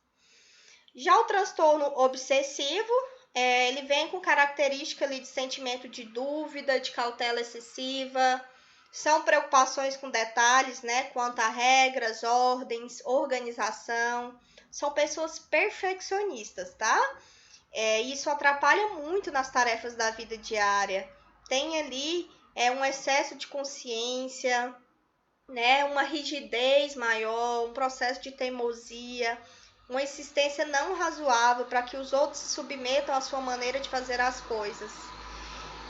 Já o transtorno obsessivo, ele vem com característica ali de sentimento de dúvida, de cautela excessiva, são preocupações com detalhes, né, quanto a regras, ordens, organização. São pessoas perfeccionistas, tá? Isso atrapalha muito nas tarefas da vida diária. Tem ali um excesso de consciência, né, uma rigidez maior, um processo de teimosia, uma insistência não razoável para que os outros se submetam à sua maneira de fazer as coisas.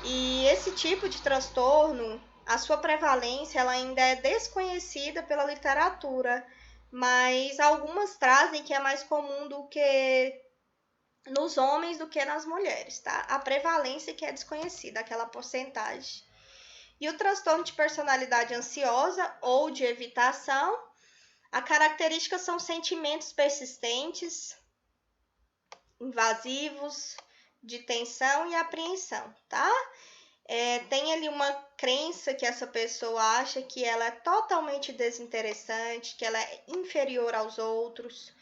E esse tipo de transtorno, a sua prevalência, ela ainda é desconhecida pela literatura, mas algumas trazem que é mais comum do que nos homens do que nas mulheres, tá? A prevalência que é desconhecida, aquela porcentagem. E o transtorno de personalidade ansiosa ou de evitação, a característica são sentimentos persistentes, invasivos, de tensão e apreensão, tá? Tem ali uma crença que essa pessoa acha que ela é totalmente desinteressante, que ela é inferior aos outros.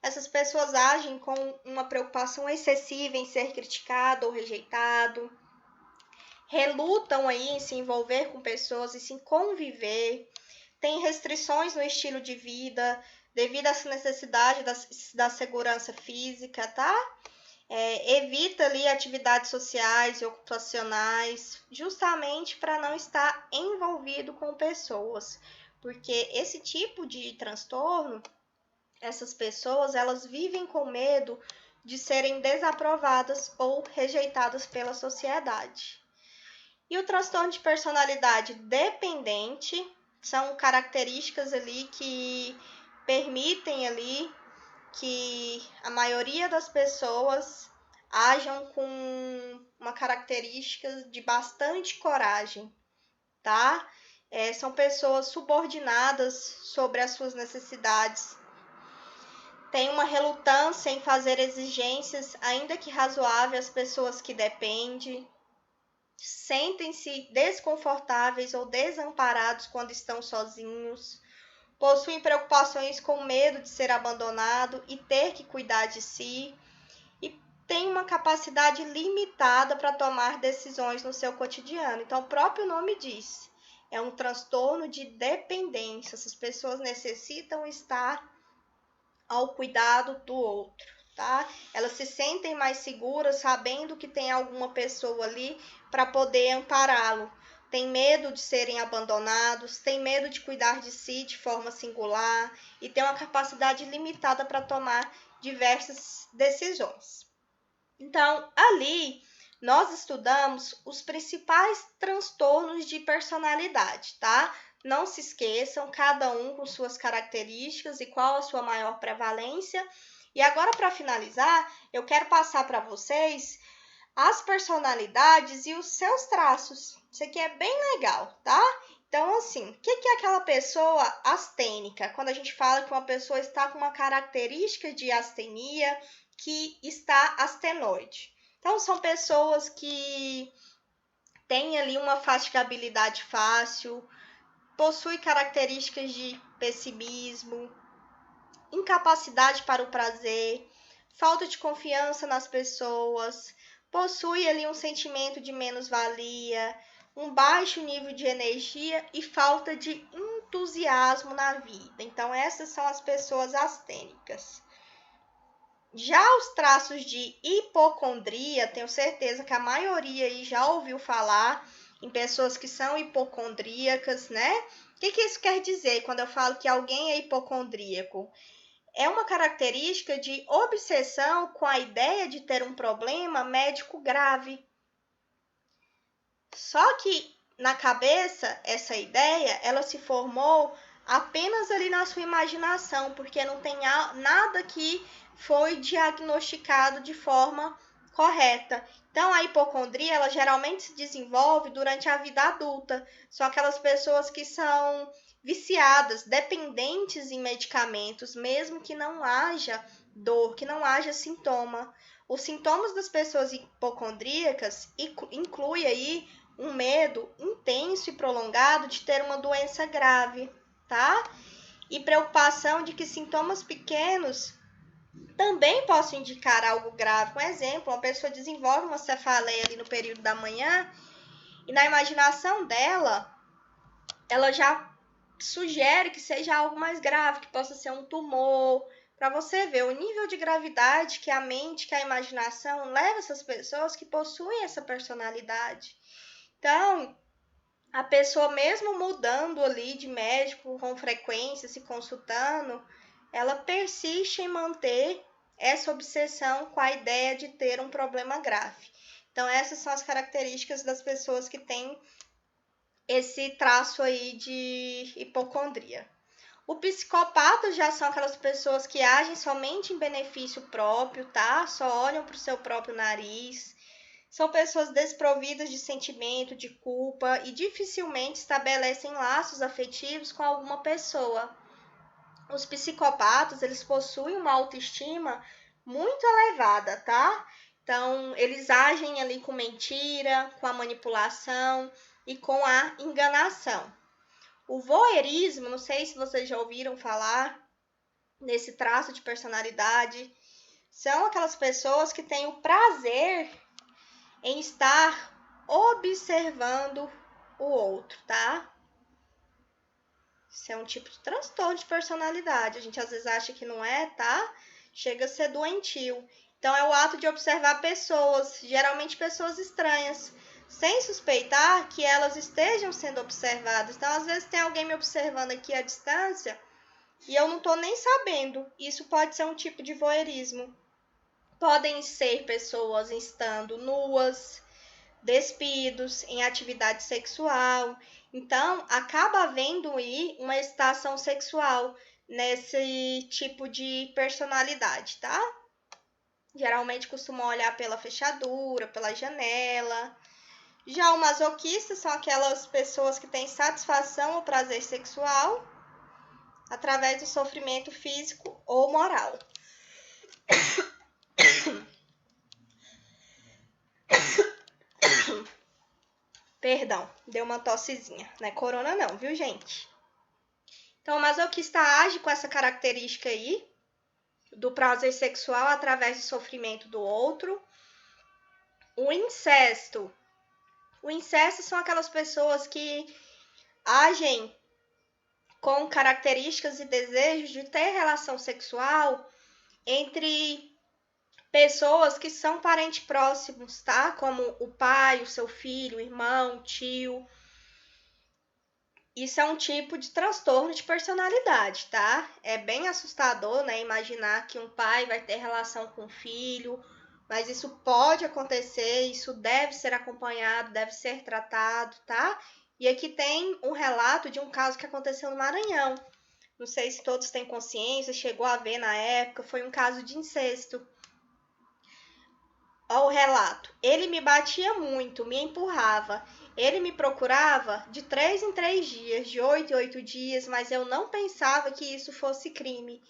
Essas pessoas agem com uma preocupação excessiva em ser criticado ou rejeitado, relutam aí em se envolver com pessoas e se conviver, tem restrições no estilo de vida devido a essa necessidade da segurança física, tá? Evita ali atividades sociais e ocupacionais, justamente para não estar envolvido com pessoas, porque esse tipo de transtorno, essas pessoas, elas vivem com medo de serem desaprovadas ou rejeitadas pela sociedade. E o transtorno de personalidade dependente são características ali que permitem ali que a maioria das pessoas ajam com uma característica de bastante coragem, tá? São pessoas subordinadas sobre as suas necessidades, tem uma relutância em fazer exigências, ainda que razoáveis, às pessoas que dependem, sentem-se desconfortáveis ou desamparados quando estão sozinhos, possuem preocupações com medo de ser abandonado e ter que cuidar de si, e têm uma capacidade limitada para tomar decisões no seu cotidiano. Então, o próprio nome diz, é um transtorno de dependência. Essas pessoas necessitam estar ao cuidado do outro, tá? Elas se sentem mais seguras sabendo que tem alguma pessoa ali para poder ampará-lo. Tem medo de serem abandonados, tem medo de cuidar de si de forma singular e tem uma capacidade limitada para tomar diversas decisões. Então, ali nós estudamos os principais transtornos de personalidade, tá? Não se esqueçam, cada um com suas características e qual a sua maior prevalência. E agora, para finalizar, eu quero passar para vocês as personalidades e os seus traços. Isso aqui é bem legal, tá? Então, assim, o que é aquela pessoa astênica? Quando a gente fala que uma pessoa está com uma característica de astenia, que está astenoide. Então, são pessoas que têm ali uma fatigabilidade fácil, possui características de pessimismo, incapacidade para o prazer, falta de confiança nas pessoas, possui ali um sentimento de menos-valia, um baixo nível de energia e falta de entusiasmo na vida. Então, essas são as pessoas astênicas. Já os traços de hipocondria, tenho certeza que a maioria aí já ouviu falar em pessoas que são hipocondríacas, né? O que isso quer dizer quando eu falo que alguém é hipocondríaco? É uma característica de obsessão com a ideia de ter um problema médico grave. Só que na cabeça, essa ideia, ela se formou apenas ali na sua imaginação, porque não tem nada que foi diagnosticado de forma correta. Então, a hipocondria, ela geralmente se desenvolve durante a vida adulta. São aquelas pessoas que são viciadas, dependentes em medicamentos, mesmo que não haja dor, que não haja sintoma. Os sintomas das pessoas hipocondríacas incluem aí um medo intenso e prolongado de ter uma doença grave, tá? E preocupação de que sintomas pequenos também possam indicar algo grave. Um exemplo, uma pessoa desenvolve uma cefaleia ali no período da manhã e na imaginação dela, ela já sugere que seja algo mais grave, que possa ser um tumor, para você ver o nível de gravidade que a mente, que a imaginação leva essas pessoas que possuem essa personalidade. Então, a pessoa mesmo mudando ali de médico com frequência, se consultando, ela persiste em manter essa obsessão com a ideia de ter um problema grave. Então, essas são as características das pessoas que têm esse traço aí de hipocondria. O psicopata já são aquelas pessoas que agem somente em benefício próprio, tá? Só olham para o seu próprio nariz. São pessoas desprovidas de sentimento, de culpa e dificilmente estabelecem laços afetivos com alguma pessoa. Os psicopatas, eles possuem uma autoestima muito elevada, tá? Então, eles agem ali com mentira, com a manipulação e com a enganação. O voyeurismo, não sei se vocês já ouviram falar nesse traço de personalidade, são aquelas pessoas que têm o prazer em estar observando o outro, tá? Isso é um tipo de transtorno de personalidade. A gente às vezes acha que não é, tá? Chega a ser doentio. Então, é o ato de observar pessoas, geralmente pessoas estranhas, sem suspeitar que elas estejam sendo observadas. Então, às vezes tem alguém me observando aqui à distância e eu não tô nem sabendo. Isso pode ser um tipo de voyeurismo. Podem ser pessoas estando nuas, despidos, em atividade sexual. Então, acaba havendo aí uma excitação sexual nesse tipo de personalidade, tá? Geralmente costumam olhar pela fechadura, pela janela. Já o masoquista são aquelas pessoas que têm satisfação ou prazer sexual através do sofrimento físico ou moral. Perdão, deu uma tossezinha. Não é corona não, viu, gente? Então, o masoquista age com essa característica aí, do prazer sexual através do sofrimento do outro. O incesto. O incesto são aquelas pessoas que agem com características e desejos de ter relação sexual entre pessoas que são parentes próximos, tá? Como o pai, o seu filho, o irmão, o tio. Isso é um tipo de transtorno de personalidade, tá? É bem assustador, né? Imaginar que um pai vai ter relação com o filho, mas isso pode acontecer, isso deve ser acompanhado, deve ser tratado, tá? E aqui tem um relato de um caso que aconteceu no Maranhão. Não sei se todos têm consciência, chegou a ver na época, foi um caso de incesto. Olha o relato. Ele me batia muito, me empurrava. Ele me procurava de 3 em 3 dias, de 8 em 8 dias, mas eu não pensava que isso fosse crime.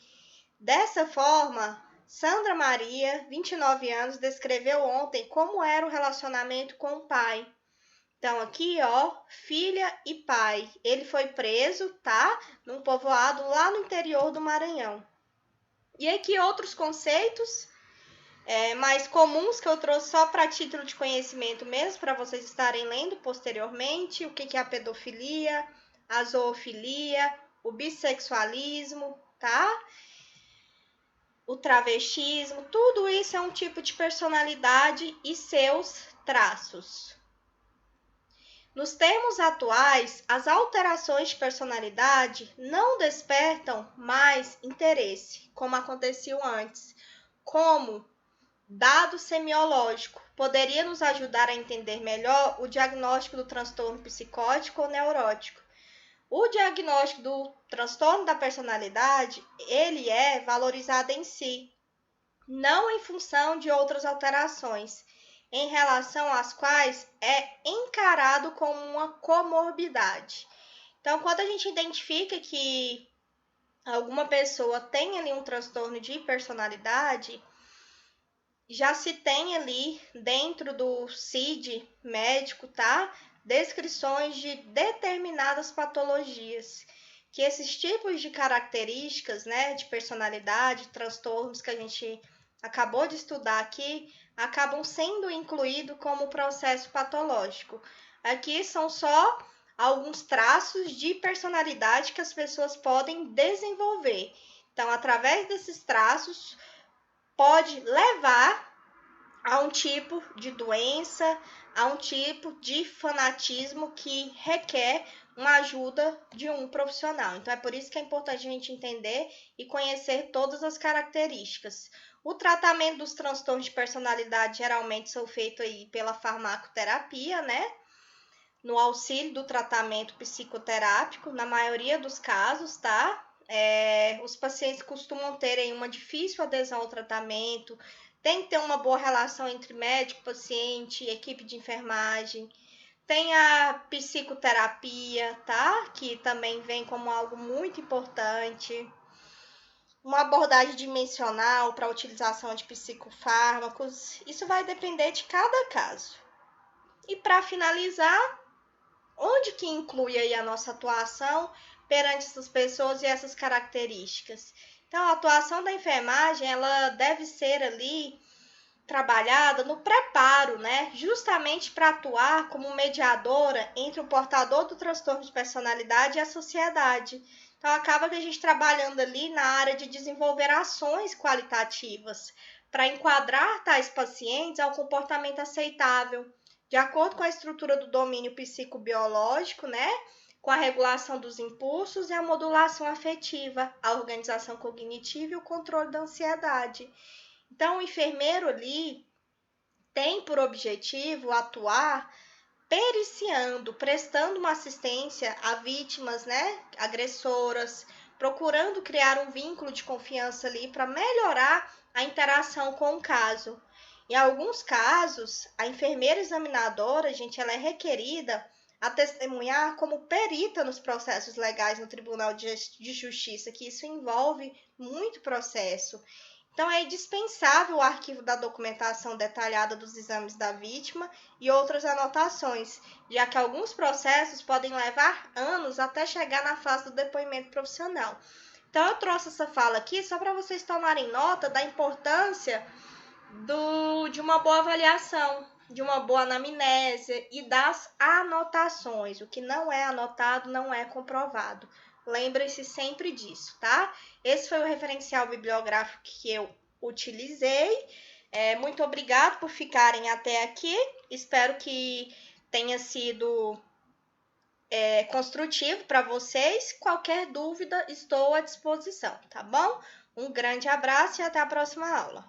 Dessa forma, Sandra Maria, 29 anos, descreveu ontem como era o relacionamento com o pai. Então, aqui, ó, filha e pai. Ele foi preso, tá? Num povoado lá no interior do Maranhão. E aqui outros conceitos mais comuns que eu trouxe só para título de conhecimento mesmo, para vocês estarem lendo posteriormente, o que é a pedofilia, a zoofilia, o bissexualismo, tá? O travestismo, tudo isso é um tipo de personalidade e seus traços. Nos termos atuais, as alterações de personalidade não despertam mais interesse, como acontecia antes, como dado semiológico poderia nos ajudar a entender melhor o diagnóstico do transtorno psicótico ou neurótico. O diagnóstico do transtorno da personalidade, ele é valorizado em si, não em função de outras alterações, em relação às quais é encarado como uma comorbidade. Então, quando a gente identifica que alguma pessoa tem ali um transtorno de personalidade, já se tem ali dentro do CID médico, tá? Descrições de determinadas patologias, que esses tipos de características, né, de personalidade, transtornos que a gente acabou de estudar aqui, acabam sendo incluídos como processo patológico. Aqui são só alguns traços de personalidade que as pessoas podem desenvolver. Então, através desses traços, pode levar a um tipo de doença, a um tipo de fanatismo que requer uma ajuda de um profissional. Então, é por isso que é importante a gente entender e conhecer todas as características. O tratamento dos transtornos de personalidade geralmente são feitos aí pela farmacoterapia, né? No auxílio do tratamento psicoterápico, na maioria dos casos, tá? Os pacientes costumam terem uma difícil adesão ao tratamento, tem que ter uma boa relação entre médico, paciente, equipe de enfermagem. Tem a psicoterapia, tá? Que também vem como algo muito importante. Uma abordagem dimensional para a utilização de psicofármacos. Isso vai depender de cada caso. E para finalizar, onde que inclui aí a nossa atuação perante essas pessoas e essas características? Então, a atuação da enfermagem, ela deve ser ali trabalhada no preparo, né? Justamente para atuar como mediadora entre o portador do transtorno de personalidade e a sociedade. Então, acaba que a gente trabalhando ali na área de desenvolver ações qualitativas para enquadrar tais pacientes ao comportamento aceitável, de acordo com a estrutura do domínio psicobiológico, né? Com a regulação dos impulsos e a modulação afetiva, a organização cognitiva e o controle da ansiedade. Então, o enfermeiro ali tem por objetivo atuar periciando, prestando uma assistência a vítimas, né, agressoras, procurando criar um vínculo de confiança ali para melhorar a interação com o caso. Em alguns casos, a enfermeira examinadora, gente, ela é requerida a testemunhar como perita nos processos legais no Tribunal de Justiça, que isso envolve muito processo. Então, é indispensável o arquivo da documentação detalhada dos exames da vítima e outras anotações, já que alguns processos podem levar anos até chegar na fase do depoimento profissional. Então, eu trouxe essa fala aqui só para vocês tomarem nota da importância de uma boa avaliação, de uma boa anamnese e das anotações. O que não é anotado não é comprovado. Lembre-se sempre disso, tá? Esse foi o referencial bibliográfico que eu utilizei. Muito obrigado por ficarem até aqui. Espero que tenha sido construtivo para vocês. Qualquer dúvida, estou à disposição, tá bom? Um grande abraço e até a próxima aula.